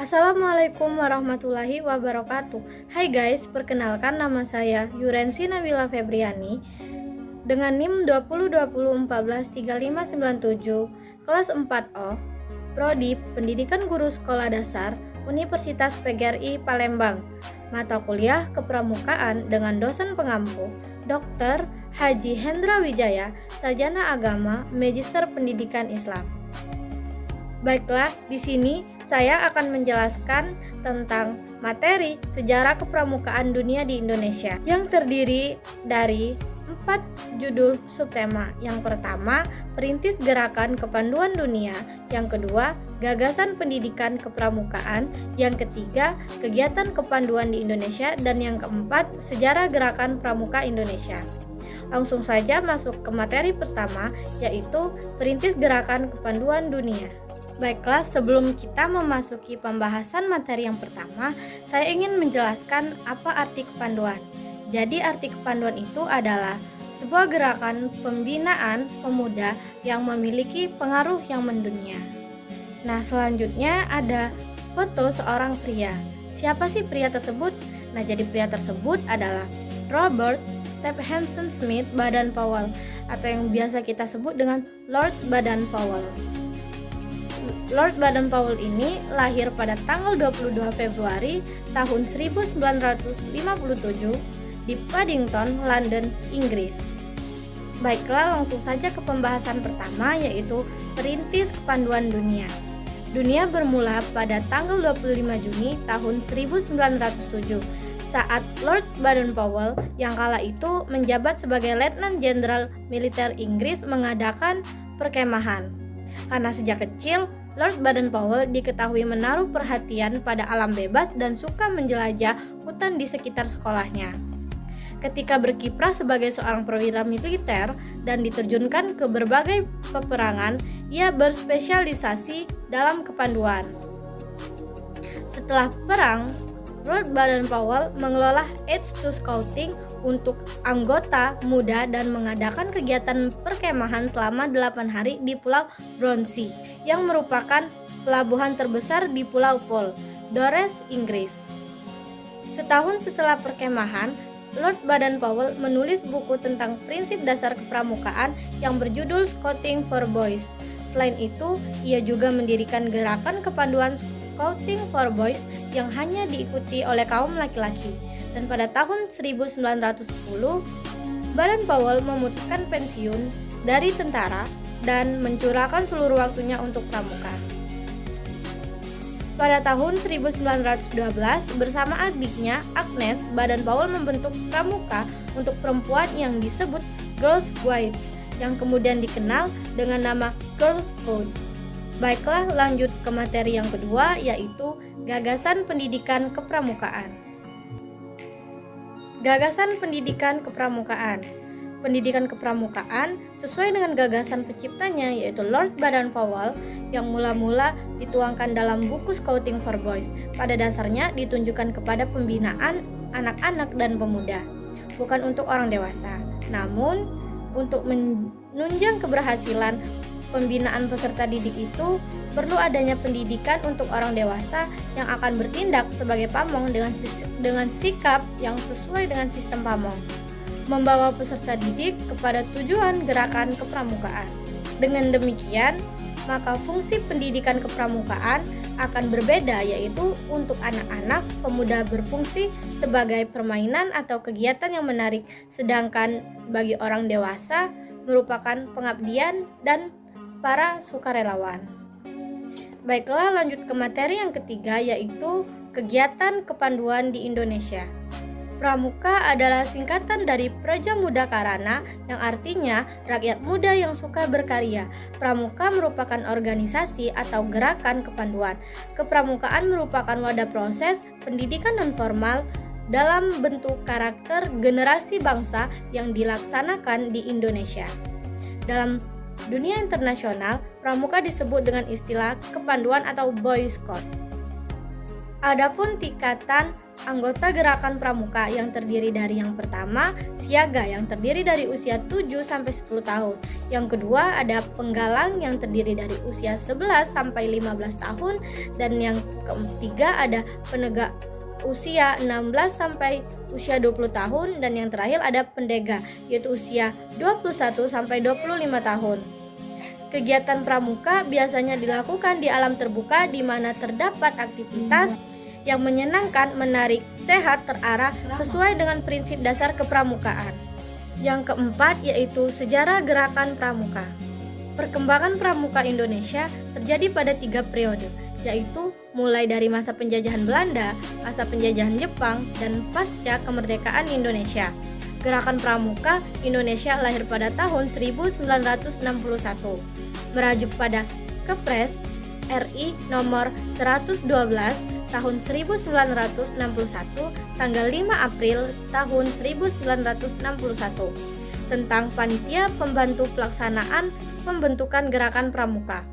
Assalamualaikum warahmatullahi wabarakatuh. Hai guys, perkenalkan nama saya Yurensi Nabila Febriani dengan NIM 2020143597 kelas 4O, Prodi Pendidikan Guru Sekolah Dasar Universitas PGRI Palembang. Mata kuliah Kepramukaan dengan dosen pengampu Dr. Haji Hendra Wijaya, Sarjana Agama, Magister Pendidikan Islam. Baiklah, di sini saya akan menjelaskan tentang materi sejarah kepramukaan dunia di Indonesia yang terdiri dari 4 judul subtema. Yang pertama, perintis gerakan kepanduan dunia. Yang kedua, gagasan pendidikan kepramukaan. Yang ketiga, kegiatan kepanduan di Indonesia. Dan yang keempat, sejarah gerakan pramuka Indonesia. Langsung saja masuk ke materi pertama, yaitu perintis gerakan kepanduan dunia. Baiklah, sebelum kita memasuki pembahasan materi yang pertama, saya ingin menjelaskan apa arti kepanduan. Jadi arti kepanduan itu adalah sebuah gerakan pembinaan pemuda yang memiliki pengaruh yang mendunia. Nah, selanjutnya ada foto seorang pria. Siapa sih pria tersebut? Nah, jadi pria tersebut adalah Robert Stephenson Smith Baden-Powell, atau yang biasa kita sebut dengan Lord Baden-Powell. Lord Baden-Powell ini lahir pada tanggal 22 Februari tahun 1957 di Paddington, London, Inggris. Baiklah, langsung saja ke pembahasan pertama, yaitu perintis kepanduan dunia. Dunia bermula pada tanggal 25 Juni tahun 1907 saat Lord Baden-Powell yang kala itu menjabat sebagai Letnan Jenderal Militer Inggris mengadakan perkemahan. Karena sejak kecil Lord Baden-Powell diketahui menaruh perhatian pada alam bebas dan suka menjelajah hutan di sekitar sekolahnya. Ketika berkiprah sebagai seorang perwira militer dan diterjunkan ke berbagai peperangan, ia berspesialisasi dalam kepanduan. Setelah perang, Lord Baden-Powell mengelola Aids to Scouting untuk anggota muda dan mengadakan kegiatan perkemahan selama 8 hari di Pulau Bronsey yang merupakan pelabuhan terbesar di Pulau Paul, Dores, Inggris. Setahun setelah perkemahan, Lord Baden-Powell menulis buku tentang prinsip dasar kepramukaan yang berjudul Scouting for Boys. Selain itu, ia juga mendirikan gerakan kepanduan Scouting for Boys yang hanya diikuti oleh kaum laki-laki. Dan pada tahun 1910, Baden-Powell memutuskan pensiun dari tentara dan mencurahkan seluruh waktunya untuk pramuka. Pada tahun 1912, bersama adiknya Agnes, Baden-Powell membentuk pramuka untuk perempuan yang disebut Girls Guides, yang kemudian dikenal dengan nama Girls Code. Baiklah, lanjut ke materi yang kedua, yaitu gagasan pendidikan kepramukaan. Gagasan pendidikan kepramukaan. Pendidikan kepramukaan sesuai dengan gagasan penciptanya, yaitu Lord Baden-Powell, yang mula-mula dituangkan dalam buku Scouting for Boys. Pada dasarnya ditunjukkan kepada pembinaan anak-anak dan pemuda, bukan untuk orang dewasa. Namun, untuk menunjang keberhasilan pembinaan peserta didik itu perlu adanya pendidikan untuk orang dewasa yang akan bertindak sebagai pamong dengan sikap yang sesuai dengan sistem pamong, membawa peserta didik kepada tujuan gerakan kepramukaan. Dengan demikian, maka fungsi pendidikan kepramukaan akan berbeda, yaitu untuk anak-anak, pemuda berfungsi sebagai permainan atau kegiatan yang menarik, sedangkan bagi orang dewasa merupakan pengabdian dan para sukarelawan. Baiklah, lanjut ke materi yang ketiga, yaitu kegiatan kepanduan di Indonesia. Pramuka adalah singkatan dari Praja Muda Karana, yang artinya rakyat muda yang suka berkarya. Pramuka merupakan organisasi atau gerakan kepanduan. Kepramukaan merupakan wadah proses pendidikan nonformal dalam bentuk karakter generasi bangsa yang dilaksanakan di Indonesia. Dalam dunia internasional, pramuka disebut dengan istilah kepanduan atau Boy Scout. Adapun tingkatan Anggota Gerakan Pramuka yang terdiri dari yang pertama, Siaga yang terdiri dari usia 7-10 tahun. Yang kedua ada Penggalang yang terdiri dari usia 11-15 tahun. Dan yang ketiga ada Penegak usia 16 sampai usia 20 tahun. Dan yang terakhir ada Pendega yaitu usia 21 sampai 25 tahun. Kegiatan pramuka biasanya dilakukan di alam terbuka di mana terdapat aktivitas yang menyenangkan, menarik, sehat, terarah sesuai dengan prinsip dasar kepramukaan. Yang keempat yaitu sejarah gerakan pramuka. Perkembangan pramuka Indonesia terjadi pada 3 periode, yaitu mulai dari masa penjajahan Belanda, masa penjajahan Jepang, dan pasca kemerdekaan Indonesia. Gerakan pramuka Indonesia lahir pada tahun 1961, merujuk pada Kepres RI nomor 112 tahun 1961 tanggal 5 April tahun 1961 tentang Panitia Pembantu Pelaksanaan Pembentukan Gerakan Pramuka.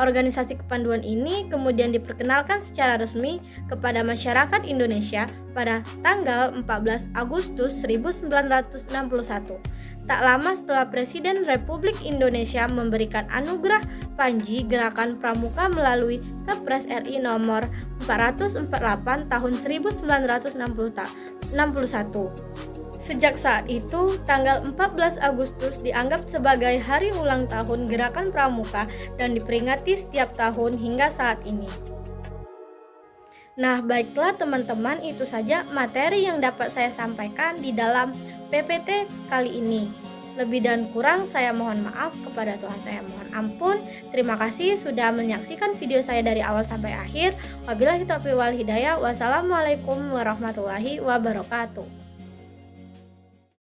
Organisasi kepanduan ini kemudian diperkenalkan secara resmi kepada masyarakat Indonesia pada tanggal 14 Agustus 1961. Tak lama setelah Presiden Republik Indonesia memberikan anugerah Panji Gerakan Pramuka melalui Kepres RI nomor 448 tahun 1961. Sejak saat itu, tanggal 14 Agustus dianggap sebagai hari ulang tahun Gerakan Pramuka dan diperingati setiap tahun hingga saat ini. Nah, baiklah teman-teman, itu saja materi yang dapat saya sampaikan di dalam PPT kali ini. Lebih dan kurang saya mohon maaf, kepada Tuhan saya mohon ampun. Terima kasih sudah menyaksikan video saya dari awal sampai akhir. Wabillahi taufiq wal hidayah. Wassalamualaikum warahmatullahi wabarakatuh.